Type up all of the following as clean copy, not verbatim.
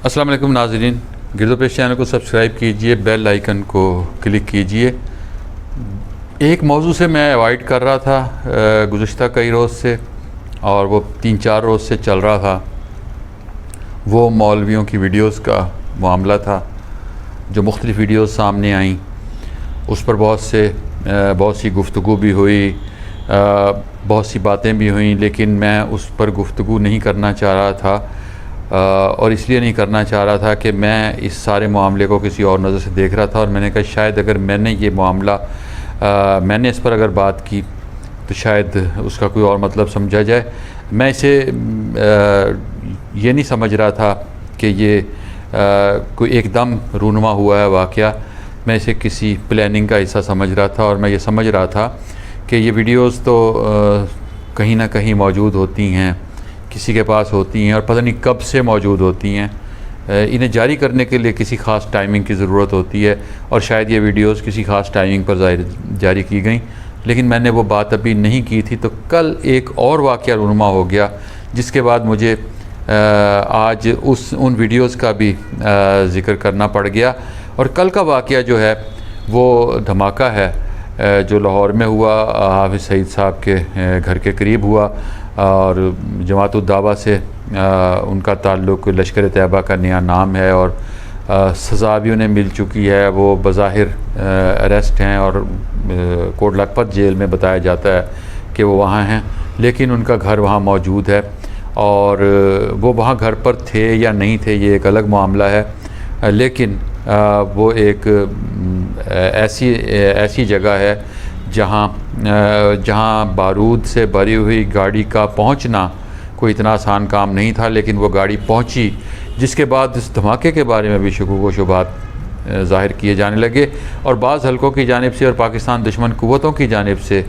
अस्सलाम वालेकुम नाज़रीन, गिरदोपेश चैनल को सब्सक्राइब कीजिए, बेल आइकन को क्लिक कीजिए। एक मौजू से मैं अवॉइड कर रहा था गुज़िश्ता कई रोज़ से, और वो 3-4 रोज़ से चल रहा था। वो मौलवियों की वीडियोस का मामला था जो मुख्तलिफ़ वीडियोस सामने आईं। उस पर बहुत सी गुफ्तगू भी हुई, बहुत सी बातें भी हुई, लेकिन मैं उस पर गुफ्तगू नहीं करना चाह रहा था। और इसलिए नहीं करना चाह रहा था कि मैं इस सारे मामले को किसी और नज़र से देख रहा था, और मैंने कहा शायद अगर मैंने ये मामला मैंने इस पर अगर बात की तो शायद उसका कोई और मतलब समझा जाए। मैं इसे ये नहीं समझ रहा था कि ये कोई एकदम रूनुमा हुआ है वाक़या। मैं इसे किसी प्लानिंग का हिस्सा समझ रहा था, और मैं ये समझ रहा था कि ये वीडियोस तो कहीं ना कहीं मौजूद होती हैं, किसी के पास होती हैं, और पता नहीं कब से मौजूद होती हैं। इन्हें जारी करने के लिए किसी ख़ास टाइमिंग की ज़रूरत होती है, और शायद ये वीडियोस किसी ख़ास टाइमिंग पर जारी की गई, लेकिन मैंने वो बात अभी नहीं की थी। तो कल एक और वाक़या रूनुमा हो गया, जिसके बाद मुझे आज उन वीडियोस का भी ज़िक्र करना पड़ गया। और कल का वाक़या जो है वो धमाका है जो लाहौर में हुआ, हाफिज़ सईद साहब के घर के करीब हुआ, और जमात-उद-दावा से उनका ताल्लुक़ लश्कर तैयबा का नया नाम है, और सज़ा भी उन्हें मिल चुकी है। वो बज़ाहिर अरेस्ट हैं और कोट लखपत जेल में बताया जाता है कि वो वहाँ हैं, लेकिन उनका घर वहाँ मौजूद है। और वो वहाँ घर पर थे या नहीं थे ये एक अलग मामला है, लेकिन वो एक ऐसी जगह है जहाँ बारूद से भरी हुई गाड़ी का पहुँचना कोई इतना आसान काम नहीं था, लेकिन वो गाड़ी पहुँची, जिसके बाद इस धमाके के बारे में भी शुकूक व शुबहात ज़ाहिर किए जाने लगे। और बाज़ हलकों की जानिब से और पाकिस्तान दुश्मन क़ुव्वतों की जानिब से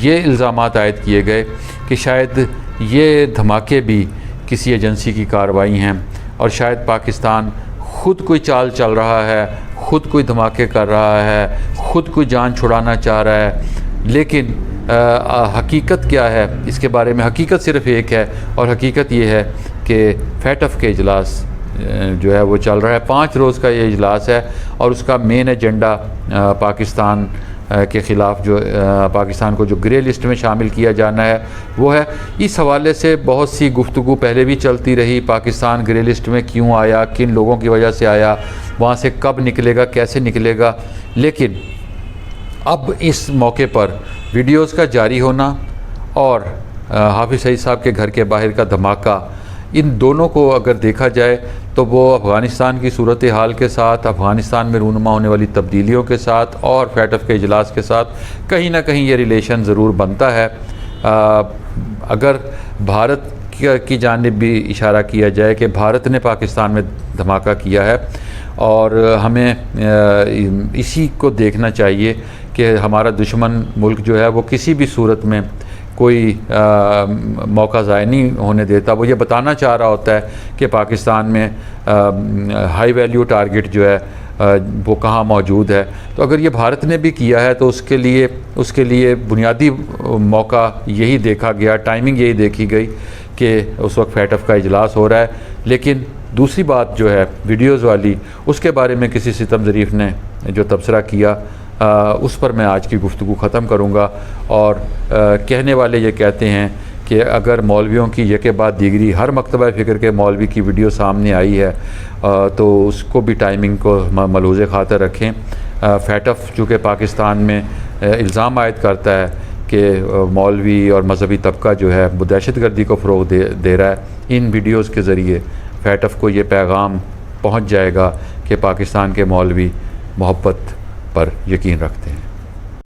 ये इल्ज़ामात आयद किए गए कि शायद ये धमाके भी किसी एजेंसी की कार्रवाई हैं, और शायद पाकिस्तान ख़ुद कोई चाल चल रहा है, ख़ुद कोई धमाके कर रहा है, ख़ुद कोई जान छुड़ाना चाह रहा है। लेकिन हकीकत क्या है इसके बारे में? हकीकत सिर्फ़ एक है, और हकीकत ये है कि फैटफ के इजलास जो है वो चल रहा है। 5 रोज़ का ये इजलास है, और उसका मेन एजेंडा पाकिस्तान के ख़िलाफ़ जो पाकिस्तान को जो ग्रे लिस्ट में शामिल किया जाना है वो है। इस हवाले से बहुत सी गुफ्तगू पहले भी चलती रही, पाकिस्तान ग्रे लिस्ट में क्यों आया, किन लोगों की वजह से आया, वहाँ से कब निकलेगा, कैसे निकलेगा। लेकिन अब इस मौके पर वीडियोस का जारी होना और हाफिज़ सईद साहब के घर के बाहर का धमाका, इन दोनों को अगर देखा जाए तो वो अफ़गानिस्तान की सूरत हाल के साथ, अफ़गानिस्तान में रूनुमा होने वाली तब्दीलियों के साथ, और फैटफ के इजलास के साथ कहीं ना कहीं ये रिलेशन ज़रूर बनता है। अगर भारत की जानिब भी इशारा किया जाए कि भारत ने पाकिस्तान में धमाका किया है, और हमें इसी को देखना चाहिए कि हमारा दुश्मन मुल्क जो है वो किसी भी सूरत में कोई मौका ज़ाया नहीं होने देता। वो ये बताना चाह रहा होता है कि पाकिस्तान में हाई वैल्यू टारगेट जो है वो कहाँ मौजूद है। तो अगर ये भारत ने भी किया है तो उसके लिए बुनियादी मौका यही देखा गया, टाइमिंग यही देखी गई कि उस वक्त फैटफ का इजलास हो रहा है। लेकिन दूसरी बात जो है वीडियोज़ वाली, उसके बारे में किसी सितम ज़रीफ़ ने जो तबसरा किया, उस पर मैं आज की गुफ्तगू ख़त्म करूँगा। और कहने वाले ये कहते हैं कि अगर मौलवियों की ये के बाद दीगरी हर मकतबा फ़िक्र के मौलवी की वीडियो सामने आई है तो उसको भी टाइमिंग को मलहूज़े खातर रखें। फैटफ चूँकि पाकिस्तान में इल्ज़ाम आयद करता है कि मौलवी और मजहबी तबका जो है वो दहशतगर्दी को फ़रोग़ दे रहा है, इन वीडियोज़ के ज़रिए फैटफ को ये पैगाम पहुँच जाएगा कि पाकिस्तान के मौलवी मोहब्बत पर यकीन रखते हैं।